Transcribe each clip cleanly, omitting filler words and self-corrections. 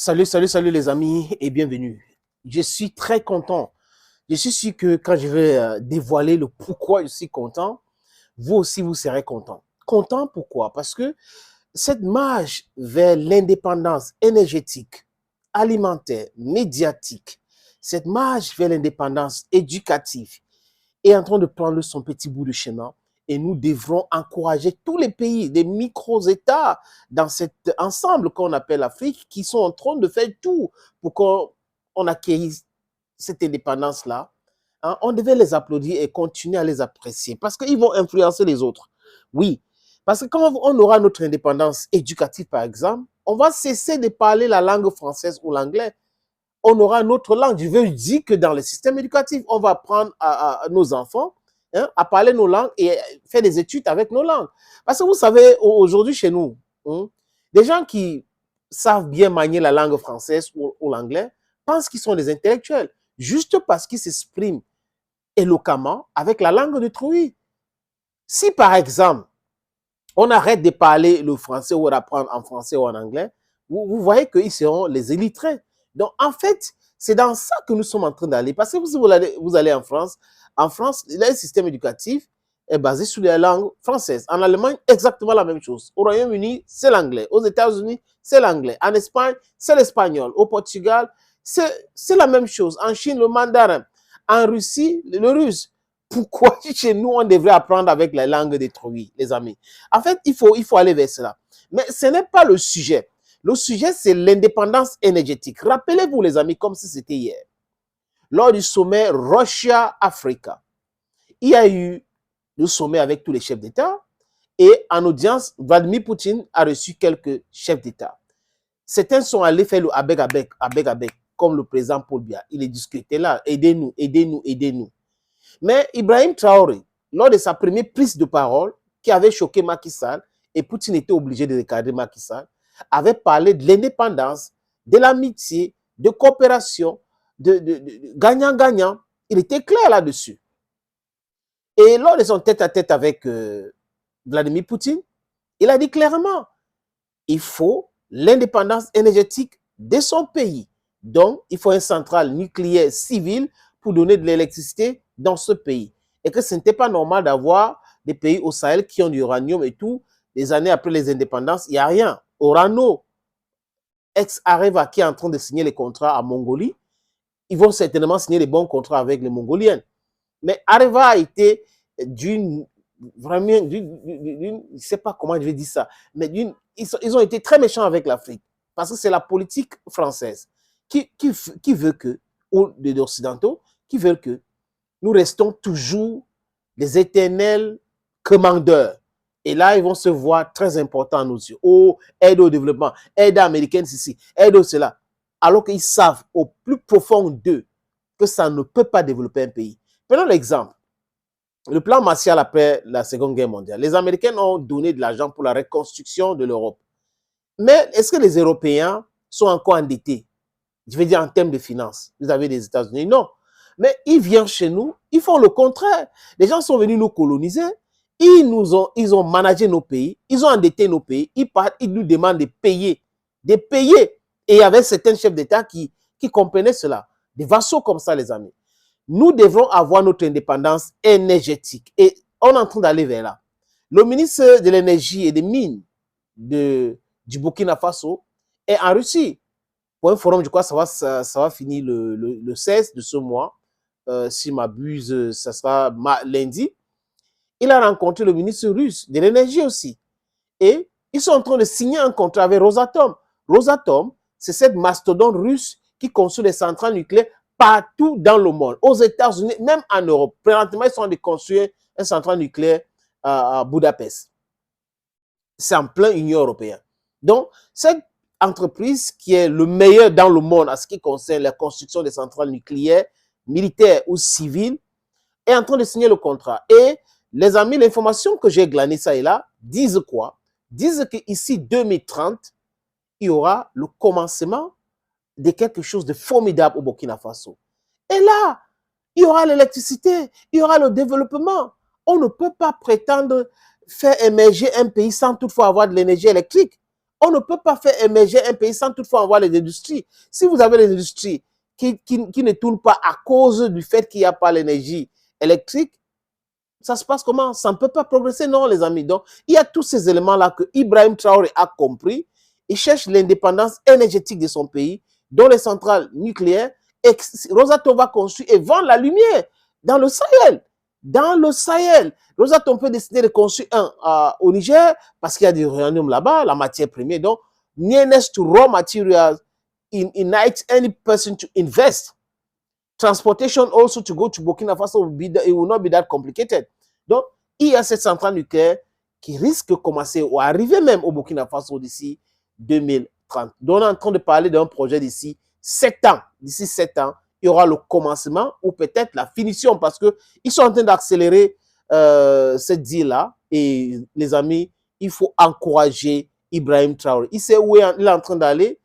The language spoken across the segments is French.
Salut les amis et bienvenue. Je suis très content. Je suis sûr que quand je vais dévoiler le pourquoi je suis content, vous aussi vous serez content. Content pourquoi? Parce que cette marche vers l'indépendance énergétique, alimentaire, médiatique, cette marche vers l'indépendance éducative est en train de prendre son petit bout de chemin et nous devrons encourager tous les pays, des micro-États dans cet ensemble qu'on appelle l'Afrique, qui sont en train de faire tout pour qu'on accueille cette indépendance-là. Hein, on devait les applaudir et continuer à les apprécier parce qu'ils vont influencer les autres. Oui, parce que quand on aura notre indépendance éducative, par exemple, on va cesser de parler la langue française ou l'anglais. On aura notre langue. Je veux dire que dans le système éducatif, on va apprendre à nos enfants à parler nos langues et faire des études avec nos langues. Parce que vous savez, aujourd'hui chez nous, des gens qui savent bien manier la langue française ou l'anglais pensent qu'ils sont des intellectuels, juste parce qu'ils s'expriment éloquemment avec la langue d'autrui. Si par exemple, on arrête de parler le français ou d'apprendre en français ou en anglais, vous voyez qu'ils seront les illettrés. Donc, en fait, c'est dans ça que nous sommes en train d'aller. Parce que si vous allez en France, le système éducatif est basé sur la langue française. En Allemagne, exactement la même chose. Au Royaume-Uni, c'est l'anglais. Aux États-Unis, c'est l'anglais. En Espagne, c'est l'espagnol. Au Portugal, c'est la même chose. En Chine, le mandarin. En Russie, le russe. Pourquoi chez nous, on devrait apprendre avec la langue d'autrui, les amis? En fait, il faut aller vers cela. Mais ce n'est pas le sujet. Le sujet, c'est l'indépendance énergétique. Rappelez-vous, les amis, comme si c'était hier. Lors du sommet Russia-Africa, il y a eu le sommet avec tous les chefs d'État et en audience, Vladimir Poutine a reçu quelques chefs d'État. Certains sont allés faire le avec, comme le président Paul Biya. Il est discuté là, aidez-nous, aidez-nous, aidez-nous. Mais Ibrahim Traoré, lors de sa première prise de parole, qui avait choqué Macky Sall, et Poutine était obligé de recadrer Macky Sall, avait parlé de l'indépendance, de l'amitié, de coopération, de gagnant-gagnant. Il était clair là-dessus. Et lors de son tête-à-tête avec Vladimir Poutine, il a dit clairement, il faut l'indépendance énergétique de son pays. Donc, il faut une centrale nucléaire civile pour donner de l'électricité dans ce pays. Et que ce n'était pas normal d'avoir des pays au Sahel qui ont du uranium et tout. Des années après les indépendances, il n'y a rien. Orano, ex-Areva, qui est en train de signer les contrats à Mongolie, ils vont certainement signer les bons contrats avec les Mongoliens. Mais Areva a été vraiment, je ne sais pas comment je vais dire ça, mais ils ont été très méchants avec l'Afrique. Parce que c'est la politique française qui veut que, ou des Occidentaux, qui veulent que nous restons toujours des éternels commandeurs. Et là, ils vont se voir très importants à nos yeux. Oh, aide au développement, aide américaine ici, aide au cela. Alors qu'ils savent au plus profond d'eux que ça ne peut pas développer un pays. Prenons l'exemple. Le plan Marshall après la Seconde Guerre mondiale. Les Américains ont donné de l'argent pour la reconstruction de l'Europe. Mais est-ce que les Européens sont encore endettés? Je veux dire en termes de finances. Vous avez des États-Unis? Non. Mais ils viennent chez nous, ils font le contraire. Les gens sont venus nous coloniser, ils ont managé nos pays, ils ont endetté nos pays, ils partent, ils nous demandent de payer. De payer. Et il y avait certains chefs d'État qui comprenaient cela. Des vassaux comme ça, les amis. Nous devrons avoir notre indépendance énergétique. Et on est en train d'aller vers là. Le ministre de l'énergie et des mines du Burkina Faso est en Russie. Pour un forum, je crois que ça va finir le 16 de ce mois. Si je m'abuse, ça sera lundi. Il a rencontré le ministre russe de l'énergie aussi. Et ils sont en train de signer un contrat avec Rosatom. Rosatom, c'est cette mastodonte russe qui construit des centrales nucléaires partout dans le monde. Aux États-Unis, même en Europe. Présentement, ils sont en train de construire une centrale nucléaire à Budapest. C'est en plein Union européenne. Donc, cette entreprise qui est le meilleur dans le monde en ce qui concerne la construction des centrales nucléaires, militaires ou civiles, est en train de signer le contrat. Et les amis, l'information que j'ai glanée ça et là, disent quoi? Disent qu'ici, 2030, il y aura le commencement de quelque chose de formidable au Burkina Faso. Et là, il y aura l'électricité, il y aura le développement. On ne peut pas prétendre faire émerger un pays sans toutefois avoir de l'énergie électrique. On ne peut pas faire émerger un pays sans toutefois avoir les industries. Si vous avez les industries qui ne tournent pas à cause du fait qu'il n'y a pas l'énergie électrique, ça se passe comment? Ça ne peut pas progresser, non, les amis. Donc, il y a tous ces éléments-là que Ibrahim Traoré a compris. Il cherche l'indépendance énergétique de son pays, dont les centrales nucléaires. Et Rosatom va construire et vendre la lumière dans le Sahel. Dans le Sahel. Rosatom peut décider de construire un au Niger parce qu'il y a du uranium là-bas, la matière première. Donc, nearness to raw materials unites any person to invest. Transportation also to go to Burkina Faso, it will not be that complicated. Donc, il y a cette centrale nucléaire qui risque de commencer ou arriver même au Burkina Faso d'ici 2030. Donc, on est en train de parler d'un projet d'ici 7 ans. D'ici 7 ans, il y aura le commencement ou peut-être la finition parce qu'ils sont en train d'accélérer cette deal-là. Et les amis, il faut encourager Ibrahim Traoré. Il sait où il est en train d'aller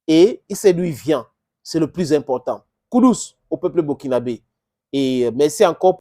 et il sait d'où il vient. C'est le plus important. Koudos au peuple burkinabé. Et merci encore.